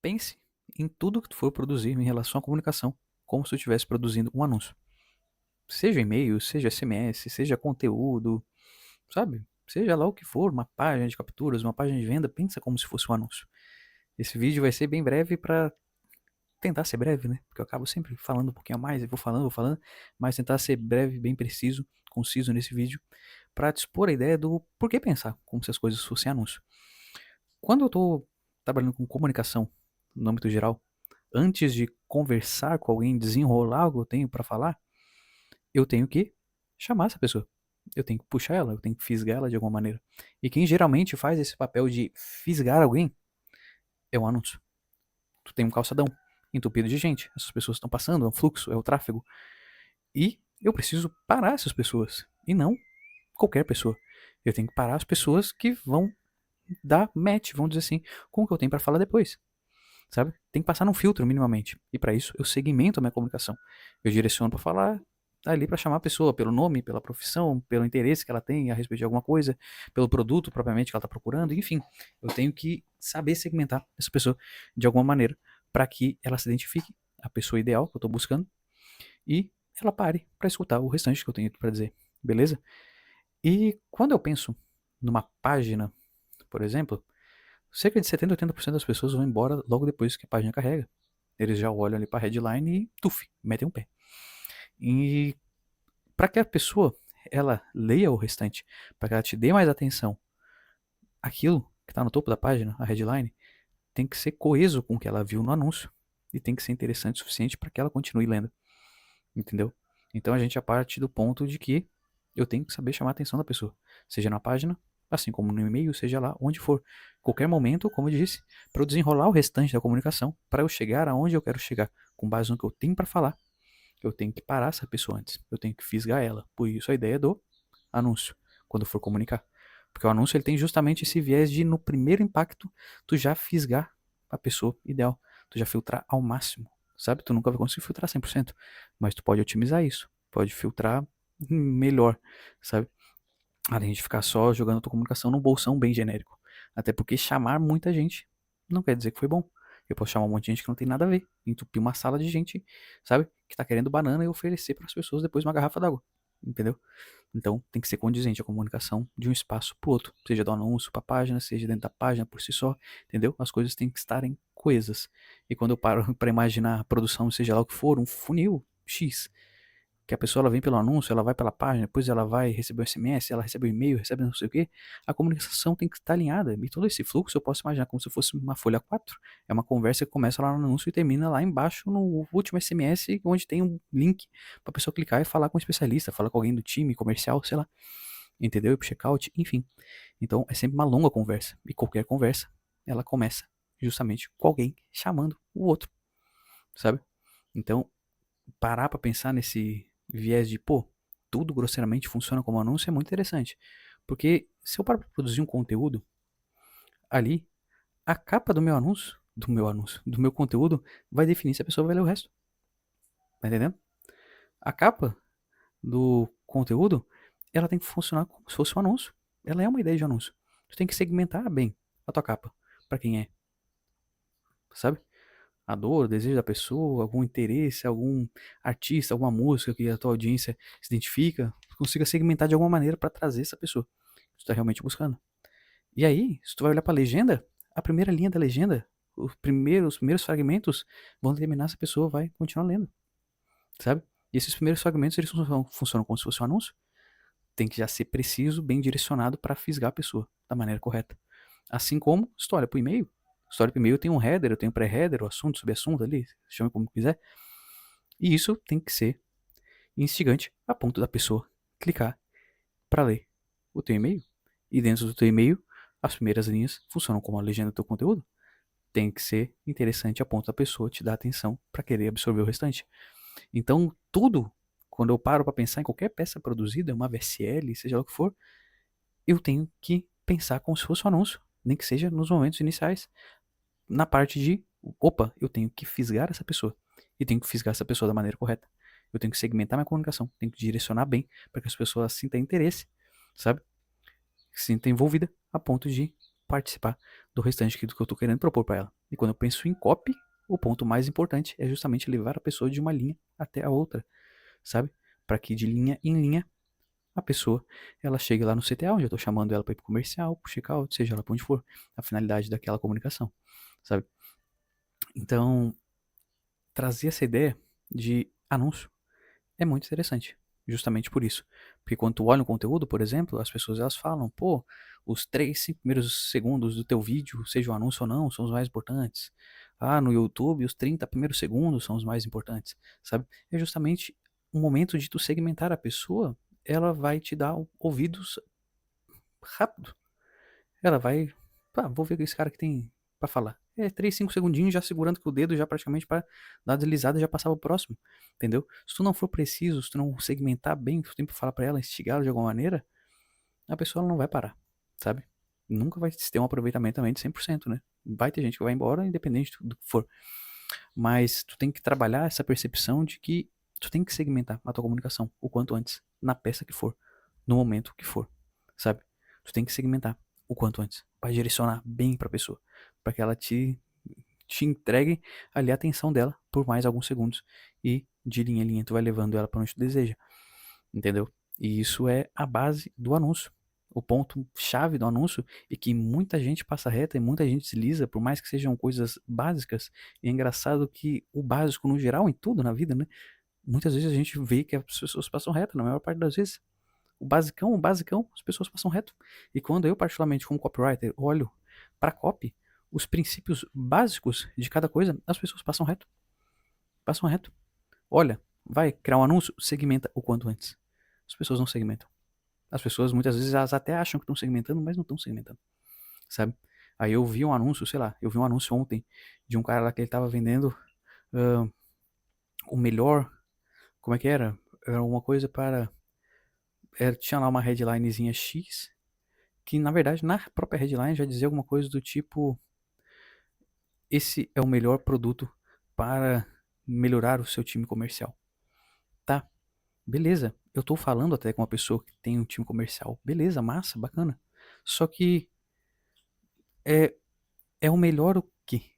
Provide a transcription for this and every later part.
pense em tudo que tu for produzir em relação à comunicação, como se tu estivesse produzindo um anúncio. Seja e-mail, seja SMS, seja conteúdo, sabe? Seja lá o que for, uma página de capturas, uma página de venda, pensa como se fosse um anúncio. Esse vídeo vai ser bem breve para tentar ser breve, né? Porque eu acabo sempre falando um pouquinho a mais, eu vou falando, mas tentar ser breve, bem preciso, conciso nesse vídeo, para te expor a ideia do por que pensar como se as coisas fossem anúncio. Quando eu estou trabalhando com comunicação, no âmbito geral, antes de conversar com alguém, desenrolar o que eu tenho para falar, eu tenho que chamar essa pessoa. Eu tenho que puxar ela, eu tenho que fisgar ela de alguma maneira. E quem geralmente faz esse papel de fisgar alguém é um anúncio. Tu tem um calçadão entupido de gente, essas pessoas estão passando, é um fluxo, é o tráfego. E eu preciso parar essas pessoas, e não qualquer pessoa. Eu tenho que parar as pessoas que vão dar match, vamos dizer assim, com o que eu tenho para falar depois. Sabe? Tem que passar num filtro minimamente. E para isso eu segmento a minha comunicação. Eu direciono para falar ali para chamar a pessoa pelo nome, pela profissão, pelo interesse que ela tem a respeito de alguma coisa, pelo produto propriamente que ela está procurando, enfim. Eu tenho que saber segmentar essa pessoa de alguma maneira para que ela se identifique a pessoa ideal que eu estou buscando e ela pare para escutar o restante que eu tenho para dizer, beleza? E quando eu penso numa página, por exemplo, cerca de 70 a 80% das pessoas vão embora logo depois que a página carrega. Eles já olham ali para a headline e tuf, metem um pé. E para que a pessoa ela leia o restante, para que ela te dê mais atenção, aquilo que está no topo da página, a headline, tem que ser coeso com o que ela viu no anúncio e tem que ser interessante o suficiente para que ela continue lendo, entendeu? Então a gente já parte do ponto de que eu tenho que saber chamar a atenção da pessoa, seja na página, assim como no e-mail, seja lá onde for. Qualquer momento, como eu disse, para eu desenrolar o restante da comunicação, para eu chegar aonde eu quero chegar, com base no que eu tenho para falar, eu tenho que parar essa pessoa antes, eu tenho que fisgar ela. Por isso a ideia do anúncio, quando for comunicar. Porque o anúncio ele tem justamente esse viés de, no primeiro impacto, tu já fisgar a pessoa ideal, tu já filtrar ao máximo, sabe? Tu nunca vai conseguir filtrar 100%, mas tu pode otimizar isso, pode filtrar melhor, sabe? Além de ficar só jogando a tua comunicação num bolsão bem genérico. Até porque chamar muita gente não quer dizer que foi bom. Eu posso chamar um monte de gente que não tem nada a ver, entupir uma sala de gente, sabe? Que tá querendo banana e oferecer para as pessoas depois uma garrafa d'água, entendeu? Então tem que ser condizente a comunicação de um espaço pro outro, seja do anúncio para a página, seja dentro da página por si só, entendeu? As coisas têm que estarem coesas. E quando eu paro para imaginar a produção, seja lá o que for, um funil X, que a pessoa ela vem pelo anúncio, ela vai pela página, depois ela vai receber o SMS, ela recebe o e-mail, recebe não sei o que, a comunicação tem que estar alinhada. E todo esse fluxo eu posso imaginar como se fosse uma folha 4. É uma conversa que começa lá no anúncio e termina lá embaixo no último SMS, onde tem um link para a pessoa clicar e falar com um especialista, falar com alguém do time comercial, sei lá, entendeu? E pro checkout, enfim. Então é sempre uma longa conversa. E qualquer conversa, ela começa justamente com alguém chamando o outro, sabe? Então, parar para pensar nesse viés de, pô, tudo grosseiramente funciona como anúncio é muito interessante. Porque se eu paro para produzir um conteúdo ali, a capa do meu conteúdo, vai definir se a pessoa vai ler o resto. Tá entendendo? A capa do conteúdo, ela tem que funcionar como se fosse um anúncio. Ela é uma ideia de anúncio. Tu tem que segmentar bem a tua capa para quem é, sabe? A dor, o desejo da pessoa, algum interesse, algum artista, alguma música que a tua audiência se identifica, consiga segmentar de alguma maneira para trazer essa pessoa que tu está realmente buscando. E aí, se tu vai olhar para a legenda, a primeira linha da legenda, os primeiros fragmentos vão determinar se a pessoa vai continuar lendo, sabe? E esses primeiros fragmentos eles funcionam como se fosse um anúncio. Tem que já ser preciso, bem direcionado para fisgar a pessoa da maneira correta. Assim como história para o e-mail. História para o e-mail tem um header, eu tenho um pré-header, o assunto, subassunto ali, chame como quiser. E isso tem que ser instigante a ponto da pessoa clicar para ler o teu e-mail. E dentro do teu e-mail, as primeiras linhas funcionam como a legenda do teu conteúdo. Tem que ser interessante a ponto da pessoa te dar atenção para querer absorver o restante. Então, tudo, quando eu paro para pensar em qualquer peça produzida, uma VSL, seja lá o que for, eu tenho que pensar como se fosse um anúncio, nem que seja nos momentos iniciais, na parte de, opa, eu tenho que fisgar essa pessoa. E tenho que fisgar essa pessoa da maneira correta. Eu tenho que segmentar minha comunicação, tenho que direcionar bem para que as pessoas sintam interesse, sabe? Se sinta envolvida a ponto de participar do restante do que eu tô querendo propor para ela. E quando eu penso em copy, o ponto mais importante é justamente levar a pessoa de uma linha até a outra, sabe? Para que de linha em linha a pessoa ela chegue lá no CTA, onde eu tô chamando ela para ir pro comercial, pro checkout, seja lá pra onde for, a finalidade daquela comunicação, sabe? Então, trazer essa ideia de anúncio é muito interessante, justamente por isso. Porque quando tu olha um conteúdo, por exemplo, as pessoas elas falam, pô, os 3, 5 primeiros segundos do teu vídeo, seja um anúncio ou não, são os mais importantes. Ah, no YouTube, os 30 primeiros segundos são os mais importantes, sabe? É justamente um momento de tu segmentar a pessoa, ela vai te dar ouvidos rápido. Ela vai, vou ver o que esse cara que tem pra falar. 3, 5 segundinhos já segurando com o dedo, já praticamente para dar uma deslizada e já passar pro próximo, entendeu? Se tu não for preciso, se tu não segmentar bem, se tu tempo falar pra ela, instigá-la de alguma maneira, a pessoa ela não vai parar, sabe? Nunca vai ter um aproveitamento também de 100%, né? Vai ter gente que vai embora, independente do que for. Mas tu tem que trabalhar essa percepção de que tu tem que segmentar a tua comunicação o quanto antes, na peça que for, no momento que for, sabe? Tu tem que segmentar o quanto antes, para direcionar bem para a pessoa, para que ela te entregue ali a atenção dela por mais alguns segundos e de linha em linha tu vai levando ela para onde tu deseja, entendeu? E isso é a base do anúncio. O ponto chave do anúncio e que muita gente passa reta e muita gente desliza, por mais que sejam coisas básicas. E é engraçado que o básico no geral, em tudo na vida, né? Muitas vezes a gente vê que as pessoas passam reta, na maior parte das vezes. O basicão, as pessoas passam reto. E quando eu, particularmente, como copywriter, olho para copy, os princípios básicos de cada coisa, as pessoas passam reto. Passam reto. Olha, vai criar um anúncio, segmenta o quanto antes. As pessoas não segmentam. As pessoas, muitas vezes, elas até acham que estão segmentando, mas não estão segmentando, sabe? Aí eu vi um anúncio, sei lá, eu vi um anúncio ontem de um cara lá que ele tava vendendo ah, o melhor, como é que era? Era uma coisa para, tinha lá uma headlinezinha X, que na verdade na própria headline já dizia alguma coisa do tipo, esse é o melhor produto para melhorar o seu time comercial. Tá, beleza, eu tô falando até com uma pessoa que tem um time comercial, beleza, massa, bacana. Só que é, é o melhor o quê?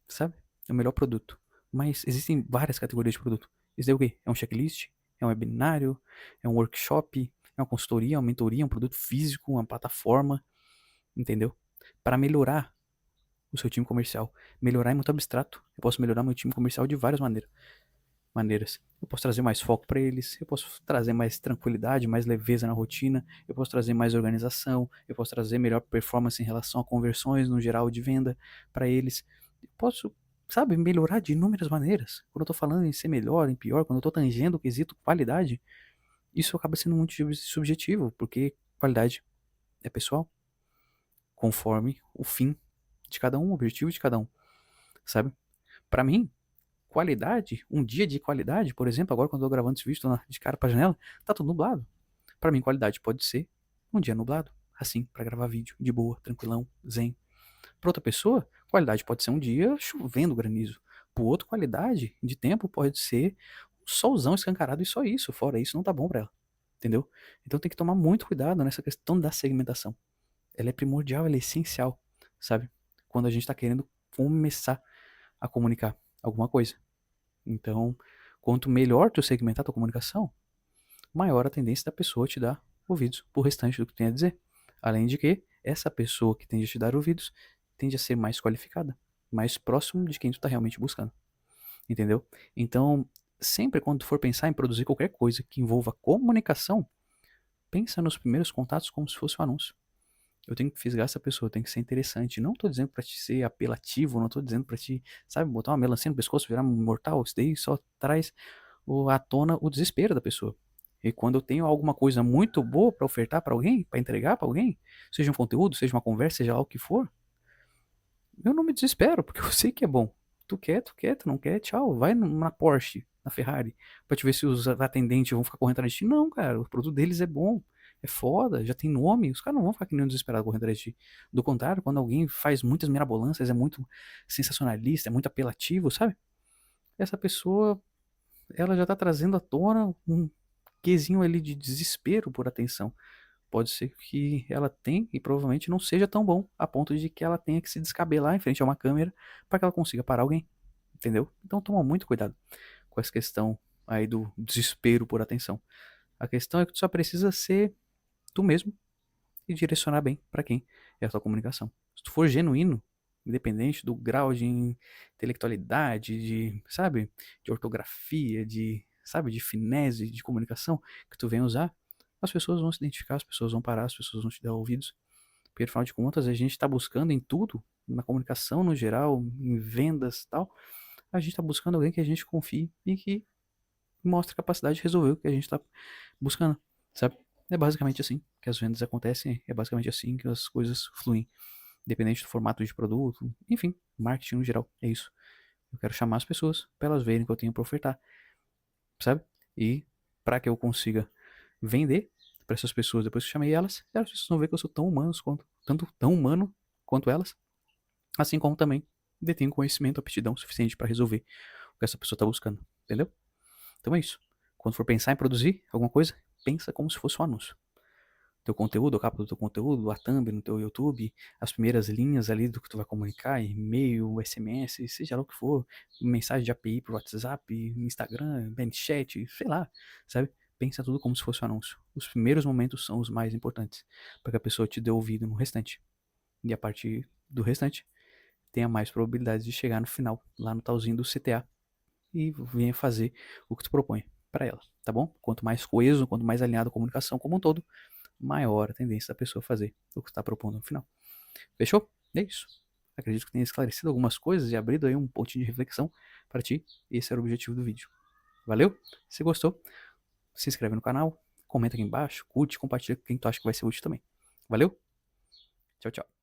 Sabe? É o melhor produto. Mas existem várias categorias de produto. Isso é o quê? É um checklist? É um webinário? É um workshop? É uma consultoria? É uma mentoria? É um produto físico? Uma plataforma? Entendeu? Para melhorar o seu time comercial. Melhorar é muito abstrato. Eu posso melhorar meu time comercial de várias maneiras. Eu posso trazer mais foco para eles, eu posso trazer mais tranquilidade, mais leveza na rotina, eu posso trazer mais organização, eu posso trazer melhor performance em relação a conversões no geral de venda para eles. Eu posso, sabe, melhorar de inúmeras maneiras. Quando eu tô falando em ser melhor, em pior, quando eu tô tangendo o quesito qualidade, isso acaba sendo muito subjetivo, porque qualidade é pessoal, conforme o fim de cada um, o objetivo de cada um, sabe? Para mim, qualidade, um dia de qualidade, por exemplo, agora quando eu tô gravando esse vídeo, tô de cara pra janela, tá tudo nublado. Pra mim, qualidade pode ser um dia nublado, assim, pra gravar vídeo, de boa, tranquilão, zen. Pra outra pessoa, qualidade pode ser um dia chovendo granizo. Pro outro, qualidade de tempo pode ser um solzão escancarado e só isso. Fora isso, não tá bom pra ela. Entendeu? Então tem que tomar muito cuidado nessa questão da segmentação. Ela é primordial, ela é essencial, sabe? Quando a gente tá querendo começar a comunicar alguma coisa. Então, quanto melhor tu segmentar a tua comunicação, maior a tendência da pessoa te dar ouvidos pro restante do que tu tem a dizer. Além de que, essa pessoa que tende a te dar ouvidos tende a ser mais qualificada, mais próximo de quem tu tá realmente buscando. Entendeu? Então, sempre quando tu for pensar em produzir qualquer coisa que envolva comunicação, pensa nos primeiros contatos como se fosse um anúncio. Eu tenho que fisgar essa pessoa, tem que ser interessante. Não tô dizendo pra te ser apelativo, não tô dizendo pra te, sabe, botar uma melancia no pescoço, virar um mortal. Isso daí só traz à tona o desespero da pessoa. E quando eu tenho alguma coisa muito boa pra ofertar pra alguém, pra entregar pra alguém, seja um conteúdo, seja uma conversa, seja lá o que for, eu não me desespero, porque eu sei que é bom. Tu quer, tu não quer, tchau. Vai na Porsche, na Ferrari, pra te ver se os atendentes vão ficar correndo atrás de ti. Não, cara, o produto deles é bom, é foda, já tem nome, os caras não vão ficar que nem um desesperado correndo atrás de ti. Do contrário, quando alguém faz muitas mirabolâncias, é muito sensacionalista, é muito apelativo, sabe? Essa pessoa, ela já tá trazendo à tona um quesinho ali de desespero por atenção. pode ser que ela tenha e provavelmente não seja tão bom a ponto de que ela tenha que se descabelar em frente a uma câmera para que ela consiga parar alguém, entendeu? Então toma muito cuidado com essa questão aí do desespero por atenção. A questão é que tu só precisa ser tu mesmo e direcionar bem para quem é a tua comunicação. Se tu for genuíno, independente do grau de intelectualidade, de, sabe, de ortografia, de, sabe, de finese, de comunicação que tu vem usar, as pessoas vão se identificar, as pessoas vão parar, as pessoas vão te dar ouvidos. Porque, afinal de contas, a gente está buscando em tudo, na comunicação no geral, em vendas e tal, a gente está buscando alguém que a gente confie e que mostra capacidade de resolver o que a gente está buscando, sabe? É basicamente assim que as vendas acontecem, é basicamente assim que as coisas fluem, independente do formato de produto, enfim, marketing no geral, é isso. Eu quero chamar as pessoas para elas verem o que eu tenho para ofertar, sabe? E para que eu consiga vender para essas pessoas depois que eu chamei elas, elas precisam ver que eu sou tão humano quanto, tanto tão humano quanto elas, assim como também detenho conhecimento, aptidão suficiente para resolver o que essa pessoa está buscando, entendeu? Então é isso. Quando for pensar em produzir alguma coisa, pensa como se fosse um anúncio. Teu conteúdo, a capa do teu conteúdo, a thumb no teu YouTube, as primeiras linhas ali do que tu vai comunicar, e-mail, SMS, seja lá o que for, mensagem de API pro WhatsApp, Instagram, chat, sei lá, sabe? Pensa tudo como se fosse um anúncio. Os primeiros momentos são os mais importantes, para que a pessoa te dê ouvido no restante. E a partir do restante, tenha mais probabilidades de chegar no final, lá no talzinho do CTA, e venha fazer o que tu propõe para ela, tá bom? Quanto mais coeso, quanto mais alinhado a comunicação como um todo, maior a tendência da pessoa fazer o que está propondo no final. Fechou? É isso. Acredito que tenha esclarecido algumas coisas e abrido aí um pontinho de reflexão para ti. Esse era o objetivo do vídeo. Valeu? Se gostou, se inscreve no canal, comenta aqui embaixo, curte, compartilha com quem tu acha que vai ser útil também. Valeu? Tchau, tchau.